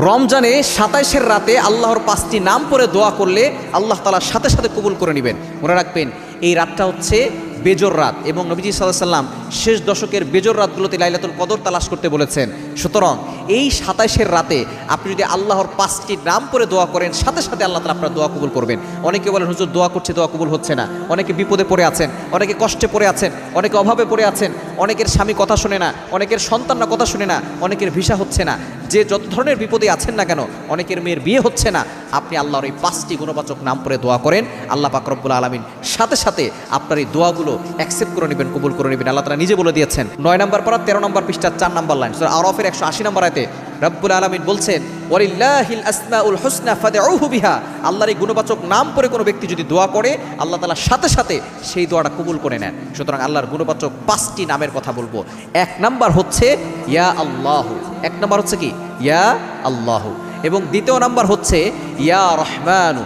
রমজানে 27-এর রাতে আল্লাহর 5টি নাম পড়ে দোয়া করলে আল্লাহ তাআলা সাথে সাথে কবুল করে নেবেন। মনে রাখবেন এই রাতটা হচ্ছে বেজর রাত এবং নবীজি সাল্লাল্লাহু আলাইহি সাল্লাম শেষ দশকের বেজর রাতগুলোতে লাইলাতুল কদর তালাশ করতে বলেছেন। সুতরাং এই 27-এর রাতে আপনি যদি আল্লাহর 5টি নাম পড়ে দোয়া করেন সাথে সাথে আল্লাহ তাআলা আপনার দোয়া কবুল করবেন। অনেকে বলেন হুজুর দোয়া করছে দোয়া কবুল হচ্ছে না, অনেকে বিপদে পড়ে আছেন, অনেকে কষ্টে পড়ে আছেন, অনেকে অভাবে পড়ে আছেন, অনেকের স্বামী কথা শুনে না, অনেকের সন্তানরা কথা শুনে না, অনেকের ভিসা হচ্ছে না, যে যত ধরনের বিপদে আছেন না কেন, অনেকের মেয়ের বিয়ে হচ্ছে না, আপনি আল্লাহর এই 5টি গুণবাচক নাম পড়ে দোয়া করেন, আল্লাহ পাক রব্বুল আলামিন সাথে সাথে আপনার এই দোয়াগুলো অ্যাকসেপ্ট করে নেবেন, কবুল করে নেবেন। আল্লাহ তাআলা নিজে বলে দিয়েছেন 9 নম্বর পারা 13 নম্বর পৃষ্ঠা 4 নম্বর লাইন সূরা আরাফের 180 নম্বর আয়াতে রব্বুল আলামিন বলছেন ওয়ালিল্লাহিল আসমাউল হুসনা ফাদউহু বিহা। আল্লাহর এই গুণবাচক নাম পড়ে কোনো ব্যক্তি যদি দোয়া করে আল্লাহ তাআলা সাথে সাথে সেই দোয়াটা কবুল করে নেন। সুতরাং আল্লাহর গুণবাচক 5টি নামের কথা বলবো। 1 নাম্বার হচ্ছে ইয়া আল্লাহু, 1 নাম্বার হচ্ছে কি ইয়া আল্লাহু, এবং 2 নাম্বার হচ্ছে ইয়া রহমানু,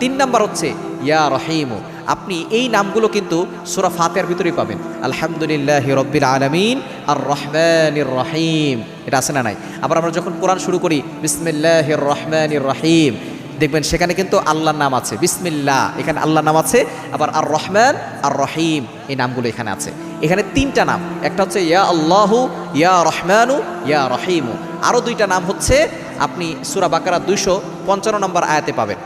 3 নাম্বার হচ্ছে ইয়া রহিমু। আপনি এই নামগুলো কিন্তু সূরা ফাতিহার ভিতরেই পাবেন। আলহামদুলিল্লাহি রাব্বিল আলামিন আর রহমানির রহিম, এটা আছে না নাই? আবার আমরা যখন কোরআন শুরু করি বিসমিল্লাহির রহমানির রহিম, দেখবেন সেখানে কিন্তু আল্লাহর নাম আছে, বিসমিল্লাহ এখানে আল্লাহর নাম আছে, আবার আর রহমান আর রহিম এই নামগুলো এখানে আছে। এখানে 3টা নাম, একটা হচ্ছে ইয়া আল্লাহু, ইয়া রহমানু, ইয়া রহিমু। আরও 2টা নাম হচ্ছে আপনি সূরা বাকারা 255 নম্বর আয়াতে পাবেন,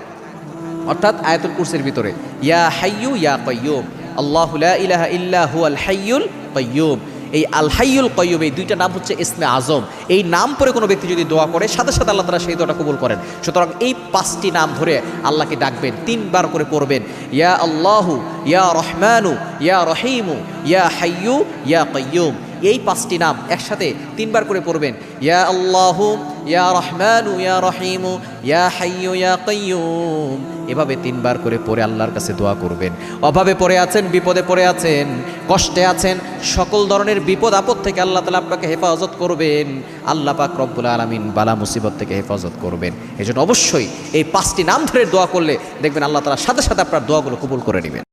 অর্থাৎ আয়াতুল কুরসির ভিতরে ইয়া হাইয়ু ইয়া কাইয়ুম, আল্লাহু লা ইলাহা ইল্লা হুয়াল হাইয়ুল কাইয়ুম। এই আল হাইয়ুল কাইয়ুম এই 2টা নাম হচ্ছে ইসমে আজম। এই নাম পড়ে কোনো ব্যক্তি যদি দোয়া করে সাথে সাথে আল্লাহ তাআলা সেই দোয়াটা কবুল করেন। সুতরাং এই 5টি নাম ধরে আল্লাহকে ডাকবেন, 3 বার করে পড়বেন ইয়া আল্লাহু, ইয়া রহমানু, ইয়া রহিমু, ইয়া হাইয়ু ইয়া কাইয়ুম। এই 5টি নাম একসাথে 3 বার করে পড়বেন ইয়া আল্লাহু, ইয়া রহমানু, ইয়া রহিমু, ইয়া হাইয়ু ইয়া কাইয়ুম। এভাবে 3 বার করে পড়ে আল্লাহর কাছে দোয়া করবেন। অভাবে পড়ে আছেন, বিপদে পড়ে আছেন, কষ্টে আছেন, সকল ধরনের বিপদ আপদ থেকে আল্লাহ তাআলা আপনাকে হেফাজত করবেন। আল্লাহ পাক রব্বুল আলামিন বালা মুসিবত থেকে হেফাজত করবেন। এজন্য অবশ্যই এই 5টি নাম ধরে দোয়া করলে দেখবেন আল্লাহ তাআলা সাথে সাথে আপনার দোয়াগুলো কবুল করে নেবেন।